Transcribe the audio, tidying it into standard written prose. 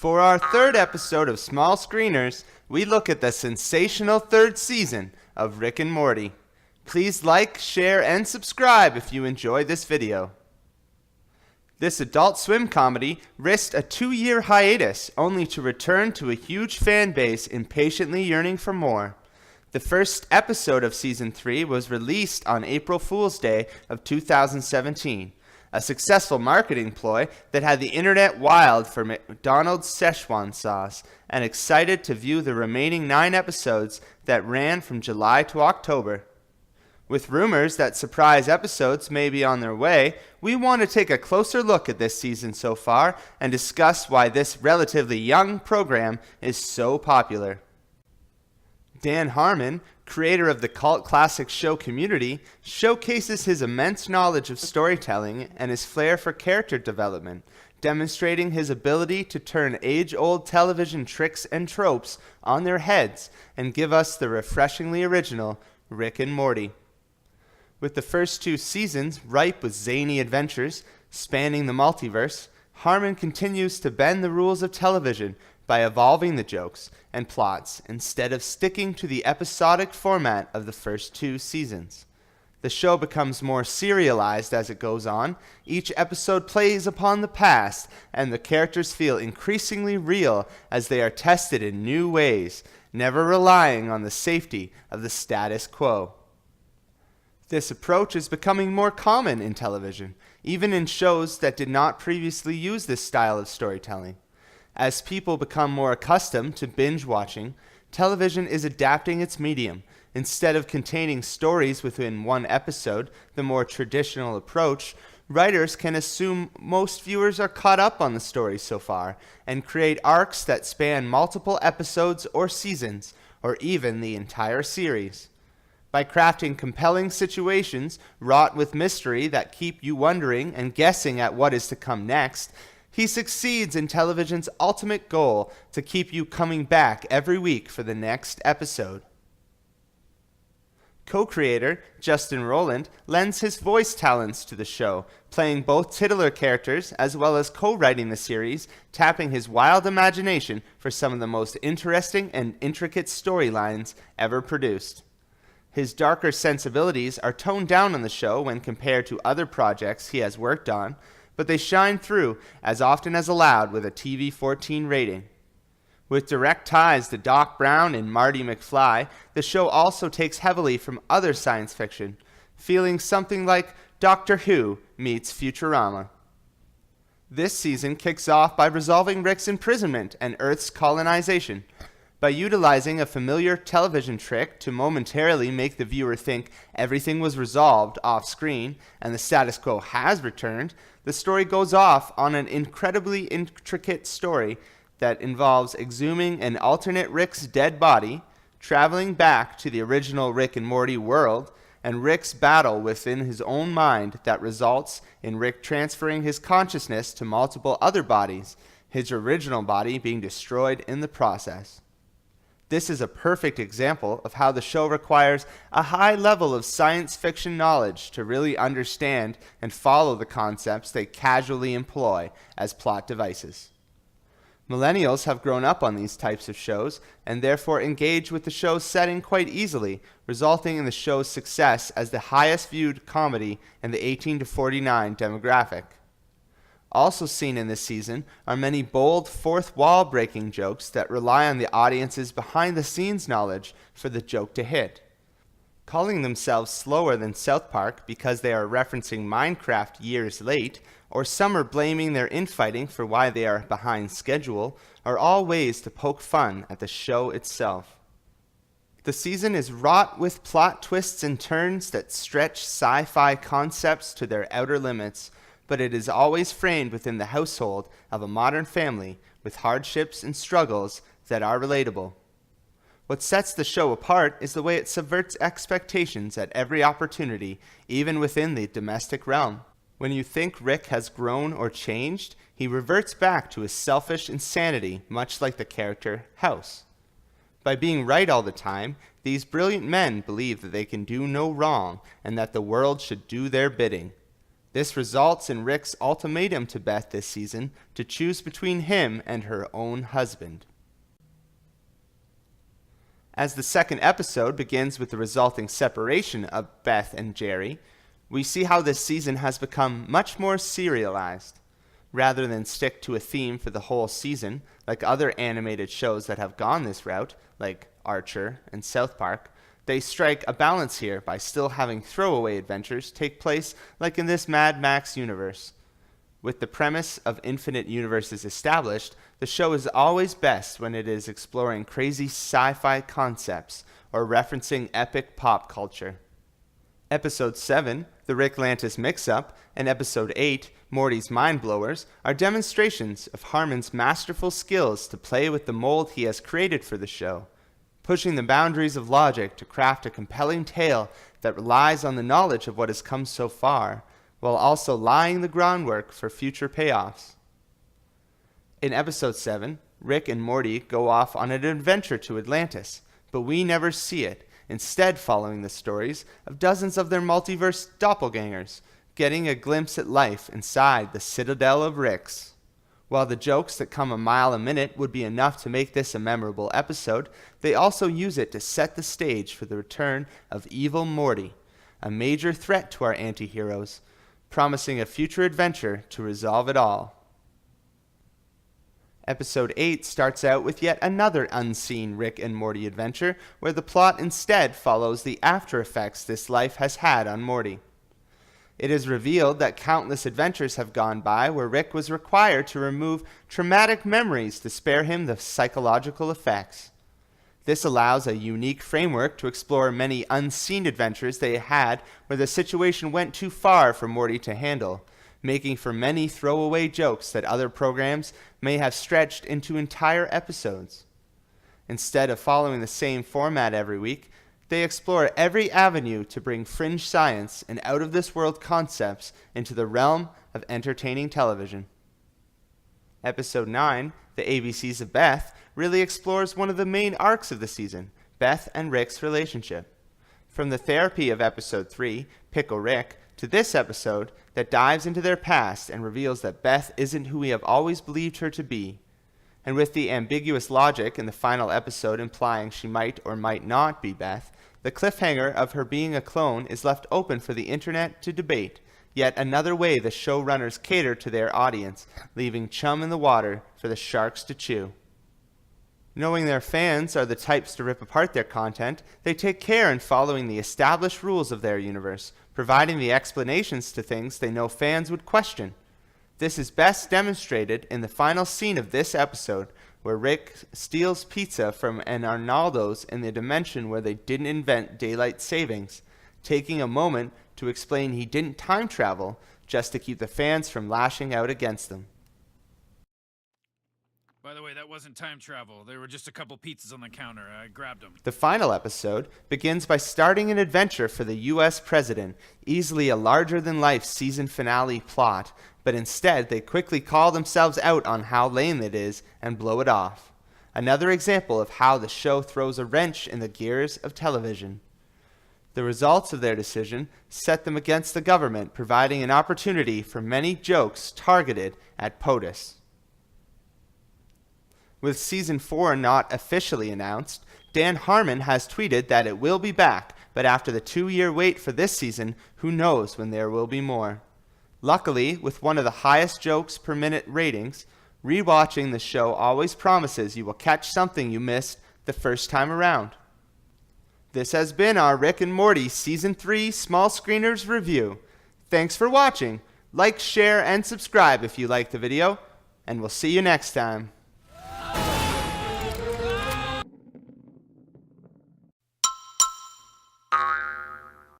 For our third episode of Small Screeners, we look at the sensational third season of Rick and Morty. Please like, share, and subscribe if you enjoy this video. This Adult Swim comedy risked a 2-year hiatus only to return to a huge fan base impatiently yearning for more. The first episode of Season 3 was released on April Fool's Day of 2017, a successful marketing ploy that had the internet wild for McDonald's Szechuan sauce and excited to view the remaining 9 episodes that ran from July to October. With rumors that surprise episodes may be on their way, we want to take a closer look at this season so far and discuss why this relatively young program is so popular. Dan Harmon, creator of the cult classic show Community, showcases his immense knowledge of storytelling and his flair for character development, demonstrating his ability to turn age-old television tricks and tropes on their heads and give us the refreshingly original Rick and Morty. With the first 2 seasons ripe with zany adventures spanning the multiverse, Harmon continues to bend the rules of television by evolving the jokes and plots instead of sticking to the episodic format of the first 2 seasons. The show becomes more serialized as it goes on. Each episode plays upon the past, and the characters feel increasingly real as they are tested in new ways, never relying on the safety of the status quo. This approach is becoming more common in television, even in shows that did not previously use this style of storytelling. As people become more accustomed to binge watching, television is adapting its medium. Instead of containing stories within one episode, the more traditional approach, writers can assume most viewers are caught up on the story so far and create arcs that span multiple episodes or seasons, or even the entire series. By crafting compelling situations wrought with mystery that keep you wondering and guessing at what is to come next, he succeeds in television's ultimate goal to keep you coming back every week for the next episode. Co-creator Justin Roiland lends his voice talents to the show, playing both titular characters as well as co-writing the series, tapping his wild imagination for some of the most interesting and intricate storylines ever produced. His darker sensibilities are toned down on the show when compared to other projects he has worked on, but they shine through as often as allowed with a TV-14 rating. With direct ties to Doc Brown and Marty McFly, the show also takes heavily from other science fiction, feeling something like Doctor Who meets Futurama. This season kicks off by resolving Rick's imprisonment and Earth's colonization. By utilizing a familiar television trick to momentarily make the viewer think everything was resolved off-screen and the status quo has returned, the story goes off on an incredibly intricate story that involves exhuming an alternate Rick's dead body, traveling back to the original Rick and Morty world, and Rick's battle within his own mind that results in Rick transferring his consciousness to multiple other bodies, his original body being destroyed in the process. This is a perfect example of how the show requires a high level of science fiction knowledge to really understand and follow the concepts they casually employ as plot devices. Millennials have grown up on these types of shows and therefore engage with the show's setting quite easily, resulting in the show's success as the highest viewed comedy in the 18 to 49 demographic. Also seen in this season are many bold fourth wall breaking jokes that rely on the audience's behind the scenes knowledge for the joke to hit. Calling themselves slower than South Park because they are referencing Minecraft years late, or some are blaming their infighting for why they are behind schedule, are all ways to poke fun at the show itself. The season is wrought with plot twists and turns that stretch sci-fi concepts to their outer limits, but it is always framed within the household of a modern family with hardships and struggles that are relatable. What sets the show apart is the way it subverts expectations at every opportunity, even within the domestic realm. When you think Rick has grown or changed, he reverts back to his selfish insanity, much like the character House. By being right all the time, these brilliant men believe that they can do no wrong and that the world should do their bidding. This results in Rick's ultimatum to Beth this season to choose between him and her own husband. As the second episode begins with the resulting separation of Beth and Jerry, we see how this season has become much more serialized. Rather than stick to a theme for the whole season, like other animated shows that have gone this route, like Archer and South Park, they strike a balance here by still having throwaway adventures take place like in this Mad Max universe. With the premise of infinite universes established, the show is always best when it is exploring crazy sci-fi concepts or referencing epic pop culture. Episode 7, The Rick Lantis Mix-Up, and Episode 8, Morty's Mind Blowers, are demonstrations of Harmon's masterful skills to play with the mold he has created for the show, pushing the boundaries of logic to craft a compelling tale that relies on the knowledge of what has come so far, while also laying the groundwork for future payoffs. In Episode 7, Rick and Morty go off on an adventure to Atlantis, but we never see it, instead following the stories of dozens of their multiverse doppelgangers, getting a glimpse at life inside the citadel of Ricks. While the jokes that come a mile a minute would be enough to make this a memorable episode, they also use it to set the stage for the return of Evil Morty, a major threat to our anti-heroes, promising a future adventure to resolve it all. Episode 8 starts out with yet another unseen Rick and Morty adventure, where the plot instead follows the after effects this life has had on Morty. It is revealed that countless adventures have gone by where Rick was required to remove traumatic memories to spare him the psychological effects. This allows a unique framework to explore many unseen adventures they had where the situation went too far for Morty to handle, making for many throwaway jokes that other programs may have stretched into entire episodes. Instead of following the same format every week, they explore every avenue to bring fringe science and out-of-this-world concepts into the realm of entertaining television. Episode 9, The ABCs of Beth, really explores one of the main arcs of the season, Beth and Rick's relationship. From the therapy of Episode 3, Pickle Rick, to this episode that dives into their past and reveals that Beth isn't who we have always believed her to be. And with the ambiguous logic in the final episode implying she might or might not be Beth, the cliffhanger of her being a clone is left open for the internet to debate, yet another way the showrunners cater to their audience, leaving chum in the water for the sharks to chew. Knowing their fans are the types to rip apart their content, they take care in following the established rules of their universe, providing the explanations to things they know fans would question. This is best demonstrated in the final scene of this episode, where Rick steals pizza from an Arnaldo's in the dimension where they didn't invent daylight savings, taking a moment to explain he didn't time travel just to keep the fans from lashing out against them. By the way, that wasn't time travel. There were just a couple pizzas on the counter. I grabbed them. The final episode begins by starting an adventure for the U.S. president, easily a larger-than-life season finale plot, but instead they quickly call themselves out on how lame it is and blow it off. Another example of how the show throws a wrench in the gears of television. The results of their decision set them against the government, providing an opportunity for many jokes targeted at POTUS. With Season 4 not officially announced, Dan Harmon has tweeted that it will be back, but after the 2-year wait for this season, who knows when there will be more. Luckily, with one of the highest jokes per minute ratings, rewatching the show always promises you will catch something you missed the first time around. This has been our Rick and Morty Season 3 Small Screeners review. Thanks for watching. Like, share, and subscribe if you liked the video, and we'll see you next time.